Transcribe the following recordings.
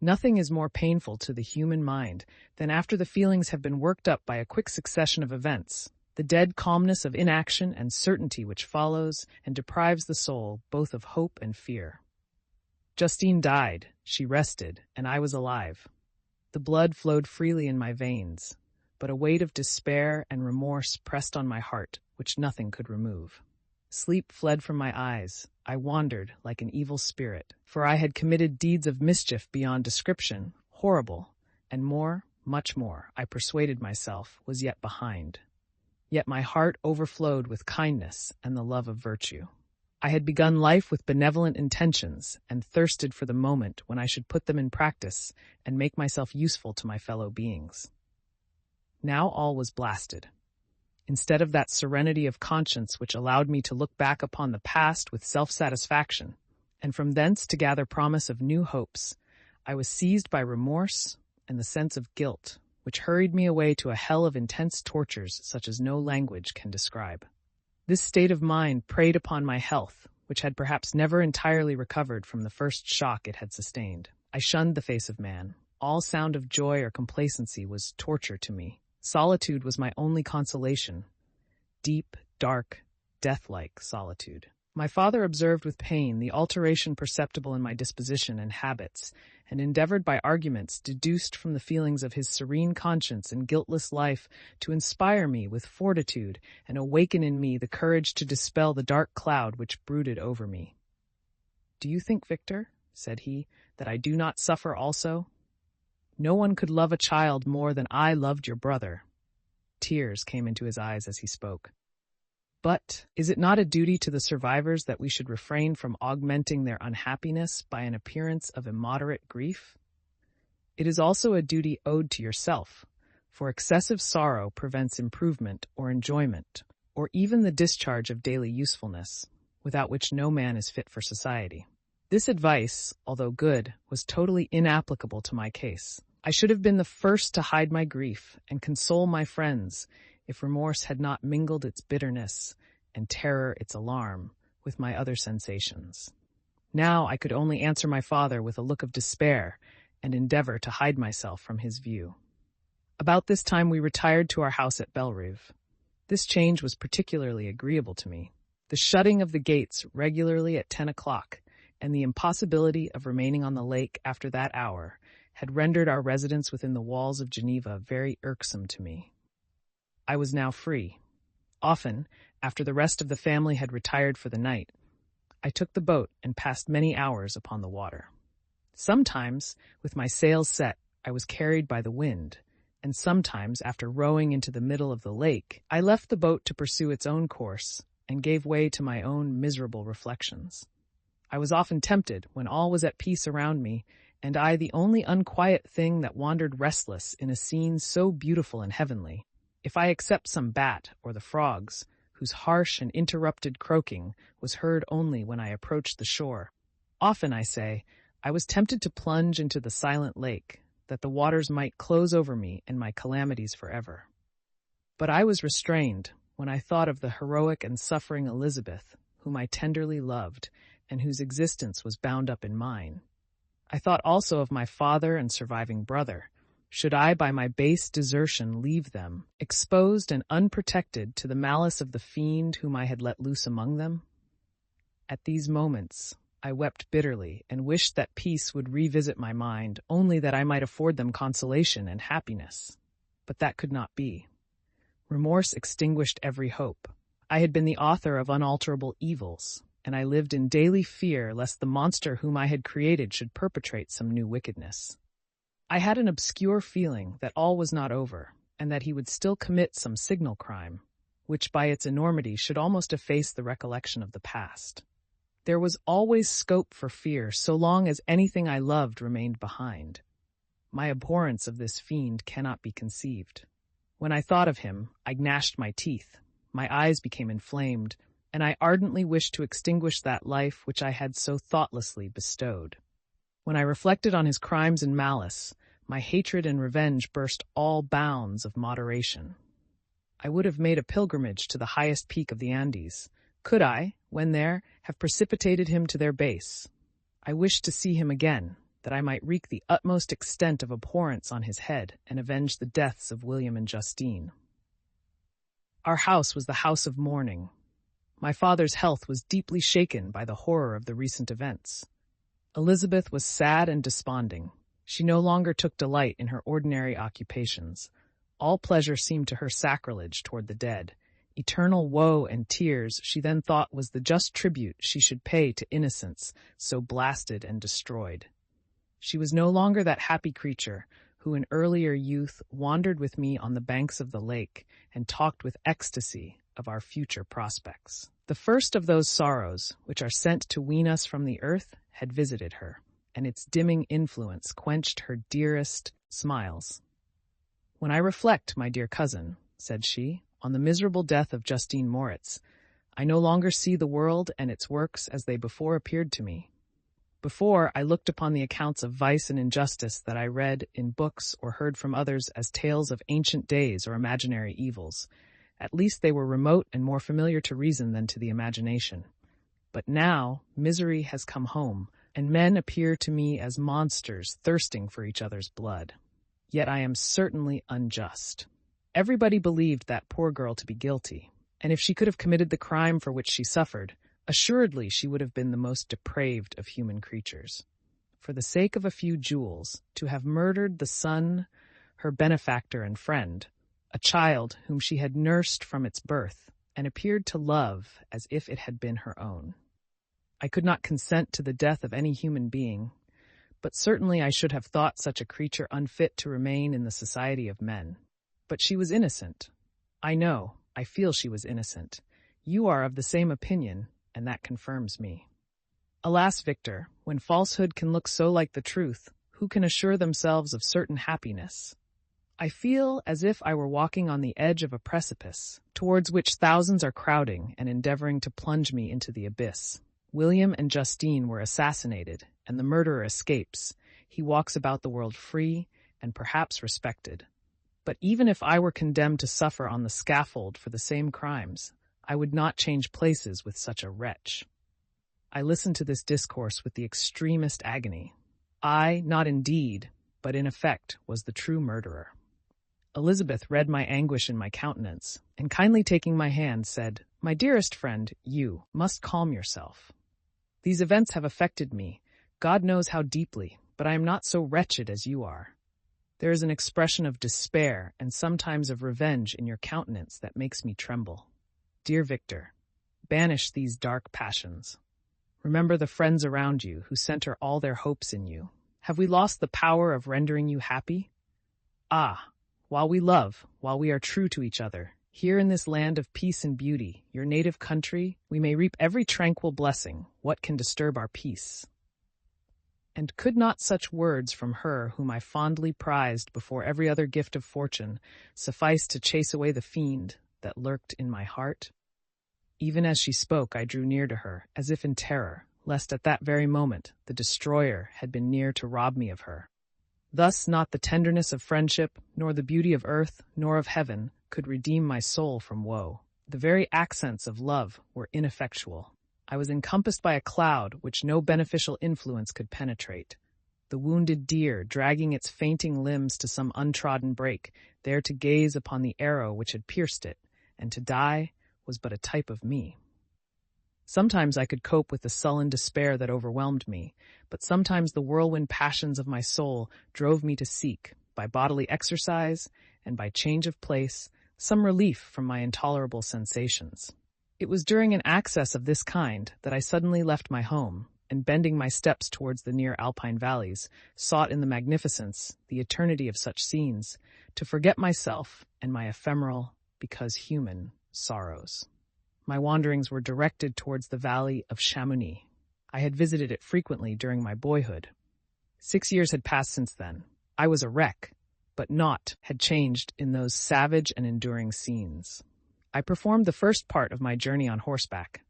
Nothing is more painful to the human mind than after the feelings have been worked up by a quick succession of events, the dead calmness of inaction and certainty which follows and deprives the soul both of hope and fear. Justine died, she rested, and I was alive. The blood flowed freely in my veins, but a weight of despair and remorse pressed on my heart, which nothing could remove. Sleep fled from my eyes. I wandered like an evil spirit, for I had committed deeds of mischief beyond description, horrible, and more, much more, I persuaded myself, was yet behind. Yet my heart overflowed with kindness and the love of virtue. I had begun life with benevolent intentions and thirsted for the moment when I should put them in practice and make myself useful to my fellow beings. Now all was blasted. Instead of that serenity of conscience which allowed me to look back upon the past with self-satisfaction, and from thence to gather promise of new hopes, I was seized by remorse and the sense of guilt, which hurried me away to a hell of intense tortures such as no language can describe. This state of mind preyed upon my health, which had perhaps never entirely recovered from the first shock it had sustained. I shunned the face of man. All sound of joy or complacency was torture to me. Solitude was my only consolation. Deep, dark, death-like solitude. My father observed with pain the alteration perceptible in my disposition and habits, and endeavored by arguments deduced from the feelings of his serene conscience and guiltless life to inspire me with fortitude and awaken in me the courage to dispel the dark cloud which brooded over me. "Do you think, Victor," said he, "that I do not suffer also? No one could love a child more than I loved your brother." Tears came into his eyes as he spoke. "But is it not a duty to the survivors that we should refrain from augmenting their unhappiness by an appearance of immoderate grief? It is also a duty owed to yourself, for excessive sorrow prevents improvement or enjoyment, or even the discharge of daily usefulness, without which no man is fit for society." This advice, although good, was totally inapplicable to my case. I should have been the first to hide my grief and console my friends if remorse had not mingled its bitterness and terror its alarm with my other sensations. Now I could only answer my father with a look of despair and endeavor to hide myself from his view. About this time we retired to our house at Bellerive. This change was particularly agreeable to me. The shutting of the gates regularly at 10 o'clock and the impossibility of remaining on the lake after that hour had rendered our residence within the walls of Geneva very irksome to me. I was now free. Often, after the rest of the family had retired for the night, I took the boat and passed many hours upon the water. Sometimes, with my sails set, I was carried by the wind, and sometimes, after rowing into the middle of the lake, I left the boat to pursue its own course and gave way to my own miserable reflections. I was often tempted, when all was at peace around me, and I the only unquiet thing that wandered restless in a scene so beautiful and heavenly, if I except some bat or the frogs, whose harsh and interrupted croaking was heard only when I approached the shore. Often, I say, I was tempted to plunge into the silent lake, that the waters might close over me and my calamities forever. But I was restrained when I thought of the heroic and suffering Elizabeth, whom I tenderly loved, and whose existence was bound up in mine. I thought also of my father and surviving brother. Should I, by my base desertion, leave them, exposed and unprotected to the malice of the fiend whom I had let loose among them? At these moments, I wept bitterly and wished that peace would revisit my mind, only that I might afford them consolation and happiness. But that could not be. Remorse extinguished every hope. I had been the author of unalterable evils, and I lived in daily fear lest the monster whom I had created should perpetrate some new wickedness. I had an obscure feeling that all was not over, and that he would still commit some signal crime, which by its enormity should almost efface the recollection of the past. There was always scope for fear so long as anything I loved remained behind. My abhorrence of this fiend cannot be conceived. When I thought of him, I gnashed my teeth, my eyes became inflamed, and I ardently wished to extinguish that life which I had so thoughtlessly bestowed. When I reflected on his crimes and malice, my hatred and revenge burst all bounds of moderation. I would have made a pilgrimage to the highest peak of the Andes, could I, when there, have precipitated him to their base. I wished to see him again, that I might wreak the utmost extent of abhorrence on his head and avenge the deaths of William and Justine. Our house was the house of mourning. My father's health was deeply shaken by the horror of the recent events. Elizabeth was sad and desponding. She no longer took delight in her ordinary occupations. All pleasure seemed to her sacrilege toward the dead. Eternal woe and tears she then thought was the just tribute she should pay to innocence so blasted and destroyed. She was no longer that happy creature who in earlier youth wandered with me on the banks of the lake and talked with ecstasy of our future prospects. The first of those sorrows, which are sent to wean us from the earth, had visited her, and its dimming influence quenched her dearest smiles. "When I reflect, my dear cousin," said she, "on the miserable death of Justine Moritz, I no longer see the world and its works as they before appeared to me. Before, I looked upon the accounts of vice and injustice that I read in books or heard from others as tales of ancient days or imaginary evils. At least they were remote and more familiar to reason than to the imagination. But now misery has come home, and men appear to me as monsters thirsting for each other's blood. Yet I am certainly unjust. Everybody believed that poor girl to be guilty, and if she could have committed the crime for which she suffered, assuredly she would have been the most depraved of human creatures. For the sake of a few jewels, to have murdered the son, her benefactor and friend, a child whom she had nursed from its birth and appeared to love as if it had been her own. I could not consent to the death of any human being, but certainly I should have thought such a creature unfit to remain in the society of men. But she was innocent. I feel she was innocent. You are of the same opinion, and that confirms me. Alas, Victor, when falsehood can look so like the truth, who can assure themselves of certain happiness? I feel as if I were walking on the edge of a precipice, towards which thousands are crowding and endeavoring to plunge me into the abyss. William and Justine were assassinated, and the murderer escapes. He walks about the world free and perhaps respected. But even if I were condemned to suffer on the scaffold for the same crimes, I would not change places with such a wretch. I listened to this discourse with the extremest agony. I, not in deed, but in effect, was the true murderer. Elizabeth read my anguish in my countenance, and kindly taking my hand, said, "My dearest friend, you must calm yourself. These events have affected me, God knows how deeply, but I am not so wretched as you are. There is an expression of despair and sometimes of revenge in your countenance that makes me tremble. Dear Victor, banish these dark passions. Remember the friends around you who center all their hopes in you. Have we lost the power of rendering you happy? Ah, while we love, while we are true to each other, here in this land of peace and beauty, your native country, we may reap every tranquil blessing. What can disturb our peace?" And could not such words from her whom I fondly prized before every other gift of fortune suffice to chase away the fiend that lurked in my heart? Even as she spoke, I drew near to her, as if in terror, lest at that very moment the destroyer had been near to rob me of her. Thus not the tenderness of friendship, nor the beauty of earth, nor of heaven, could redeem my soul from woe. The very accents of love were ineffectual. I was encompassed by a cloud which no beneficial influence could penetrate. The wounded deer, dragging its fainting limbs to some untrodden brake, there to gaze upon the arrow which had pierced it, and to die, was but a type of me. Sometimes I could cope with the sullen despair that overwhelmed me, but sometimes the whirlwind passions of my soul drove me to seek, by bodily exercise and by change of place, some relief from my intolerable sensations. It was during an access of this kind that I suddenly left my home, and bending my steps towards the near alpine valleys, sought in the magnificence, the eternity of such scenes, to forget myself and my ephemeral, because human, sorrows. My wanderings were directed towards the valley of Chamonix. I had visited it frequently during my boyhood. 6 years had passed since then. I was a wreck, but naught had changed in those savage and enduring scenes. I performed the first part of my journey on horseback.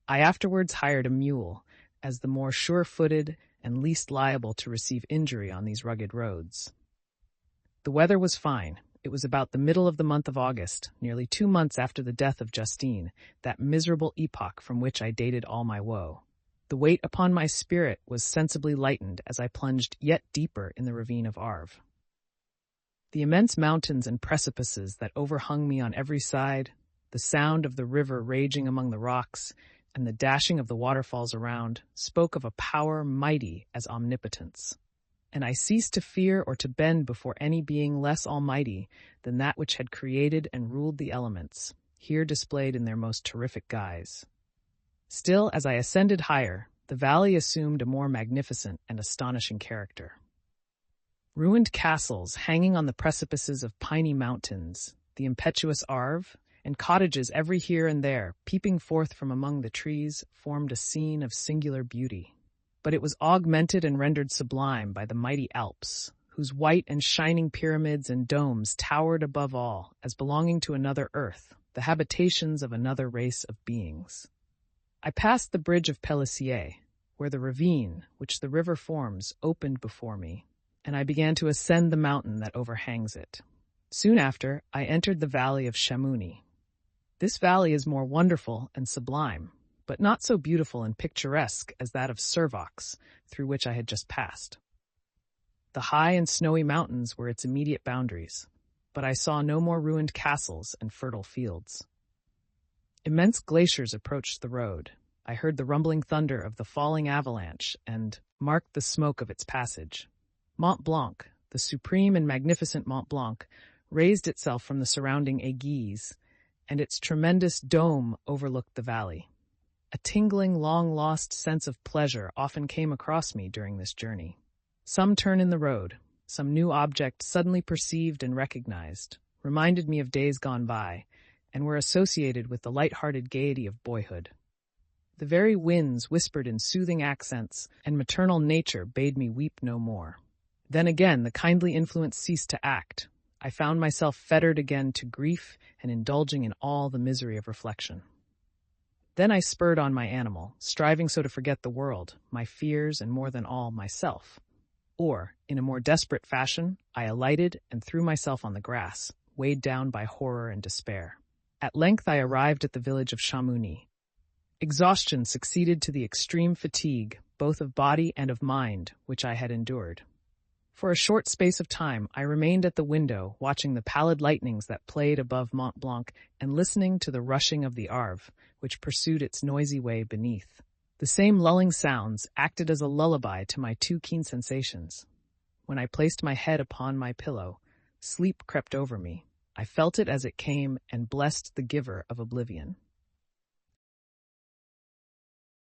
I afterwards hired a mule, as the more sure-footed and least liable to receive injury on these rugged roads. The weather was fine. It was about the middle of the month of August, nearly 2 months after the death of Justine, that miserable epoch from which I dated all my woe. The weight upon my spirit was sensibly lightened as I plunged yet deeper in the ravine of Arve. The immense mountains and precipices that overhung me on every side, the sound of the river raging among the rocks, and the dashing of the waterfalls around spoke of a power mighty as omnipotence. And I ceased to fear or to bend before any being less almighty than that which had created and ruled the elements, here displayed in their most terrific guise. Still, as I ascended higher, the valley assumed a more magnificent and astonishing character. Ruined castles hanging on the precipices of piny mountains, the impetuous Arve, and cottages every here and there, peeping forth from among the trees, formed a scene of singular beauty. But it was augmented and rendered sublime by the mighty Alps, whose white and shining pyramids and domes towered above all, as belonging to another earth, the habitations of another race of beings. I passed the bridge of Pélissier, where the ravine, which the river forms, opened before me, and I began to ascend the mountain that overhangs it. Soon after, I entered the valley of Chamouni. This valley is more wonderful and sublime, but not so beautiful and picturesque as that of Servox, through which I had just passed. The high and snowy mountains were its immediate boundaries, but I saw no more ruined castles and fertile fields. Immense glaciers approached the road. I heard the rumbling thunder of the falling avalanche and marked the smoke of its passage. Mont Blanc, the supreme and magnificent Mont Blanc, raised itself from the surrounding aiguilles, and its tremendous dome overlooked the valley. A tingling, long-lost sense of pleasure often came across me during this journey. Some turn in the road, some new object suddenly perceived and recognized, reminded me of days gone by, and were associated with the light-hearted gaiety of boyhood. The very winds whispered in soothing accents, and maternal nature bade me weep no more. Then again the kindly influence ceased to act. I found myself fettered again to grief and indulging in all the misery of reflection. Then I spurred on my animal, striving so to forget the world, my fears, and more than all, myself. Or, in a more desperate fashion, I alighted and threw myself on the grass, weighed down by horror and despair. At length I arrived at the village of Chamouni. Exhaustion succeeded to the extreme fatigue, both of body and of mind, which I had endured. For a short space of time I remained at the window, watching the pallid lightnings that played above Mont Blanc and listening to the rushing of the Arve, which pursued its noisy way beneath. The same lulling sounds acted as a lullaby to my too keen sensations. When I placed my head upon my pillow, sleep crept over me. I felt it as it came and blessed the giver of oblivion.